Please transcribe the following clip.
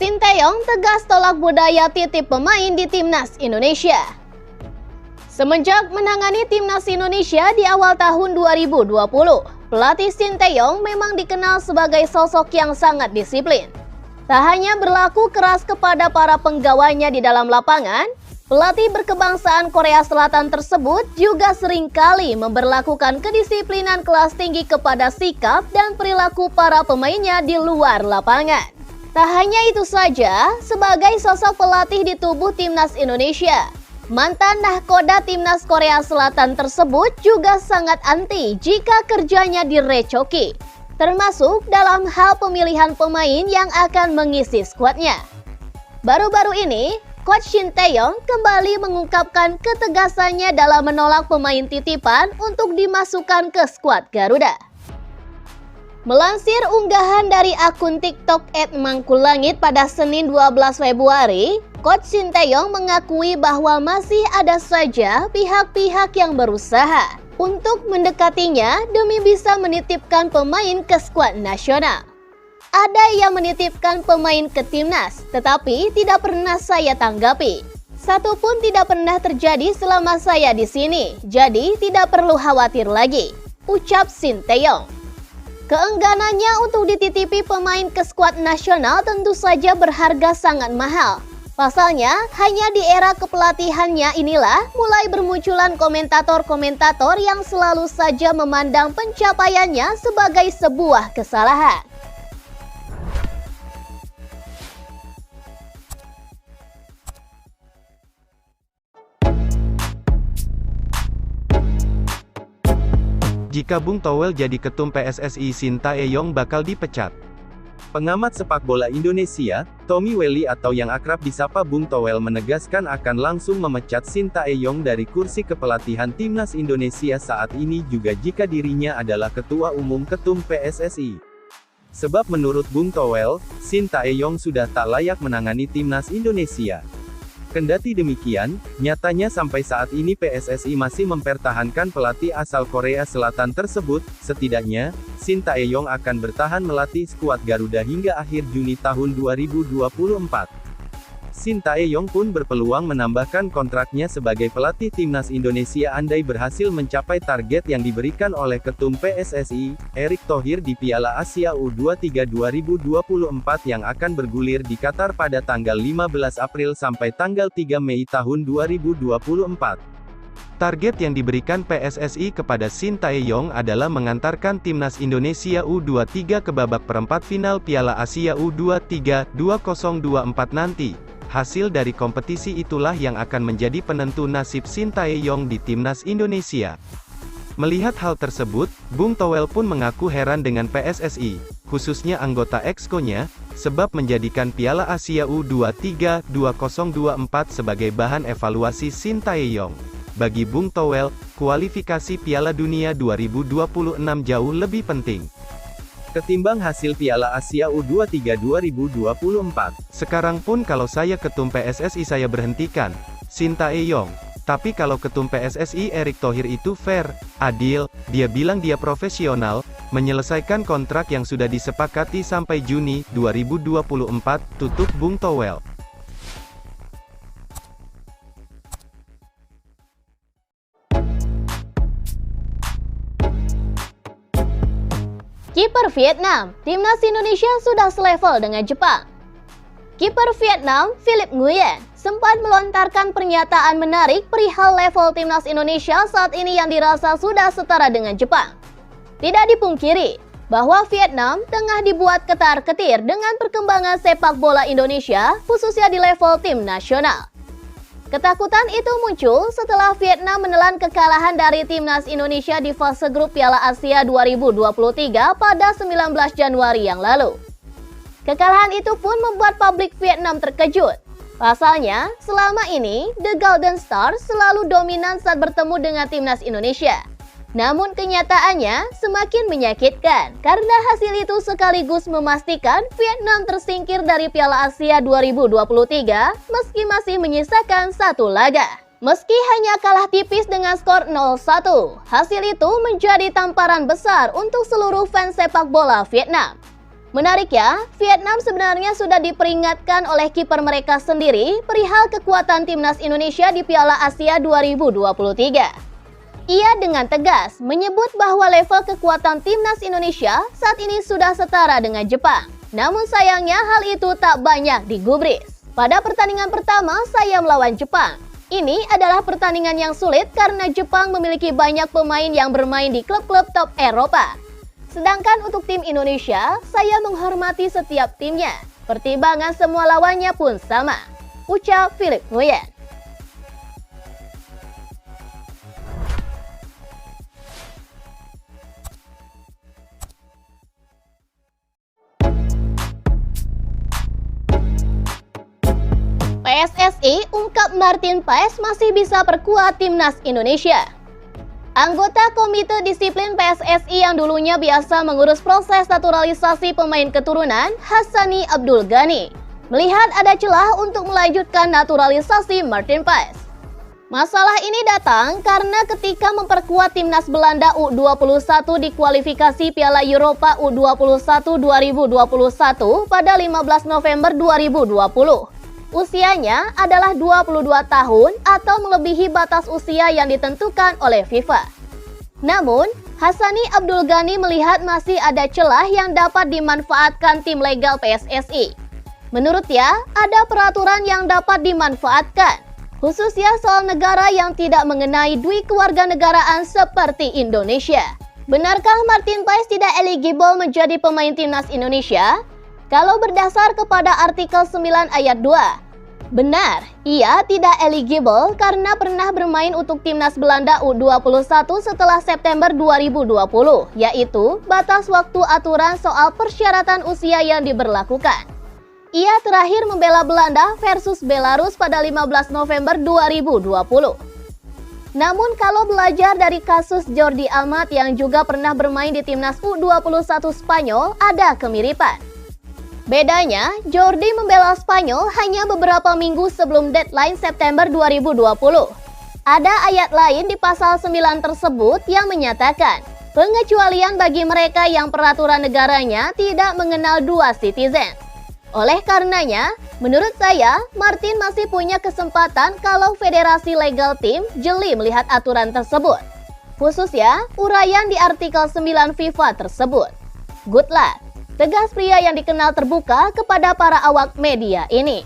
Sinteyong tegas tolak budaya titip pemain di Timnas Indonesia. Semenjak menangani Timnas Indonesia di awal tahun 2020, pelatih Sinteyong memang dikenal sebagai sosok yang sangat disiplin. Tak hanya berlaku keras kepada para penggawainya di dalam lapangan, pelatih berkebangsaan Korea Selatan tersebut juga seringkali memberlakukan kedisiplinan kelas tinggi kepada sikap dan perilaku para pemainnya di luar lapangan. Tak hanya itu saja, sebagai sosok pelatih di tubuh Timnas Indonesia, mantan nahkoda Timnas Korea Selatan tersebut juga sangat anti jika kerjanya direcoki, termasuk dalam hal pemilihan pemain yang akan mengisi skuadnya. Baru-baru ini, Coach Sinteyong kembali mengungkapkan ketegasannya dalam menolak pemain titipan untuk dimasukkan ke skuad Garuda. Melansir unggahan dari akun TikTok @mangkulangit pada Senin 12 Februari, Coach Sinteyong mengakui bahwa masih ada saja pihak-pihak yang berusaha untuk mendekatinya demi bisa menitipkan pemain ke skuad nasional. Ada yang menitipkan pemain ke timnas, tetapi tidak pernah saya tanggapi. Satu pun tidak pernah terjadi selama saya di sini, jadi tidak perlu khawatir lagi, ucap Sinteyong. Keengganannya untuk dititipi pemain ke skuad nasional tentu saja berharga sangat mahal. Pasalnya, hanya di era kepelatihannya inilah mulai bermunculan komentator-komentator yang selalu saja memandang pencapaiannya sebagai sebuah kesalahan. Jika Bung Towel jadi ketum PSSI, Sinteyong bakal dipecat. Pengamat sepak bola Indonesia, Tommy Welly atau yang akrab disapa Bung Towel menegaskan akan langsung memecat Sinteyong dari kursi kepelatihan Timnas Indonesia saat ini juga jika dirinya adalah Ketua Umum Ketum PSSI. Sebab menurut Bung Towel, Sinteyong sudah tak layak menangani Timnas Indonesia. Kendati demikian, nyatanya sampai saat ini PSSI masih mempertahankan pelatih asal Korea Selatan tersebut. Setidaknya, Sinteyong akan bertahan melatih skuad Garuda hingga akhir Juni tahun 2024. Sinteyong pun berpeluang menambahkan kontraknya sebagai pelatih Timnas Indonesia andai berhasil mencapai target yang diberikan oleh Ketum PSSI, Erick Thohir di Piala Asia U23 2024 yang akan bergulir di Qatar pada tanggal 15 April sampai tanggal 3 Mei tahun 2024. Target yang diberikan PSSI kepada Sinteyong adalah mengantarkan Timnas Indonesia U23 ke babak perempat final Piala Asia U23 2024 nanti. Hasil dari kompetisi itulah yang akan menjadi penentu nasib Sinteyong di Timnas Indonesia. Melihat hal tersebut, Bung Towel pun mengaku heran dengan PSSI, khususnya anggota Exco-nya, sebab menjadikan Piala Asia U23 2024 sebagai bahan evaluasi Sinteyong. Bagi Bung Towel, kualifikasi Piala Dunia 2026 jauh lebih penting ketimbang hasil Piala Asia U23 2024. Sekarang pun kalau saya ketum PSSI saya berhentikan Sinteyong. Tapi kalau ketum PSSI Erick Thohir itu fair, adil, dia bilang dia profesional, menyelesaikan kontrak yang sudah disepakati sampai Juni 2024, tutup Bung Towel. Kiper Vietnam, Timnas Indonesia sudah selevel dengan Jepang. Kiper Vietnam, Philipp Nguyen, sempat melontarkan pernyataan menarik perihal level Timnas Indonesia saat ini yang dirasa sudah setara dengan Jepang. Tidak dipungkiri bahwa Vietnam tengah dibuat ketar-ketir dengan perkembangan sepak bola Indonesia, khususnya di level tim nasional. Ketakutan itu muncul setelah Vietnam menelan kekalahan dari Timnas Indonesia di fase grup Piala Asia 2023 pada 19 Januari yang lalu. Kekalahan itu pun membuat publik Vietnam terkejut. Pasalnya, selama ini, The Golden Stars selalu dominan saat bertemu dengan Timnas Indonesia. Namun kenyataannya semakin menyakitkan karena hasil itu sekaligus memastikan Vietnam tersingkir dari Piala Asia 2023 meski masih menyisakan satu laga. Meski hanya kalah tipis dengan skor 0-1, hasil itu menjadi tamparan besar untuk seluruh fans sepak bola Vietnam. Menariknya, Vietnam sebenarnya sudah diperingatkan oleh kiper mereka sendiri perihal kekuatan timnas Indonesia di Piala Asia 2023. Ia dengan tegas menyebut bahwa level kekuatan timnas Indonesia saat ini sudah setara dengan Jepang. Namun sayangnya hal itu tak banyak digubris. Pada pertandingan pertama saya melawan Jepang. Ini adalah pertandingan yang sulit karena Jepang memiliki banyak pemain yang bermain di klub-klub top Eropa. Sedangkan untuk tim Indonesia, saya menghormati setiap timnya. Pertimbangan semua lawannya pun sama, ucap Philipp Nguyen. PSSI ungkap Martin Paes masih bisa perkuat timnas Indonesia. Anggota Komite Disiplin PSSI yang dulunya biasa mengurus proses naturalisasi pemain keturunan, Hassani Abdul Ghani, melihat ada celah untuk melanjutkan naturalisasi Martin Paes. Masalah ini datang karena ketika memperkuat timnas Belanda U21 di kualifikasi Piala Eropa U21 2021 pada 15 November 2020. Usianya adalah 22 tahun atau melebihi batas usia yang ditentukan oleh FIFA. Namun, Hassani Abdul Ghani melihat masih ada celah yang dapat dimanfaatkan tim legal PSSI. Menurutnya, ada peraturan yang dapat dimanfaatkan, khususnya soal negara yang tidak mengenai dui kewarganegaraan seperti Indonesia. Benarkah Martin Paes tidak eligible menjadi pemain timnas Indonesia? Kalau berdasar kepada artikel 9 ayat 2, benar, ia tidak eligible karena pernah bermain untuk timnas Belanda U21 setelah September 2020, yaitu batas waktu aturan soal persyaratan usia yang diberlakukan. Ia terakhir membela Belanda versus Belarus pada 15 November 2020. Namun kalau belajar dari kasus Jordi Amat yang juga pernah bermain di timnas U21 Spanyol, ada kemiripan. Bedanya, Jordi membela Spanyol hanya beberapa minggu sebelum deadline September 2020. Ada ayat lain di pasal 9 tersebut yang menyatakan pengecualian bagi mereka yang peraturan negaranya tidak mengenal dua citizen. Oleh karenanya, menurut saya, Martin masih punya kesempatan kalau Federasi Legal Team jeli melihat aturan tersebut. Khususnya, uraian di artikel 9 FIFA tersebut. Good luck! Tegas pria yang dikenal terbuka kepada para awak media ini.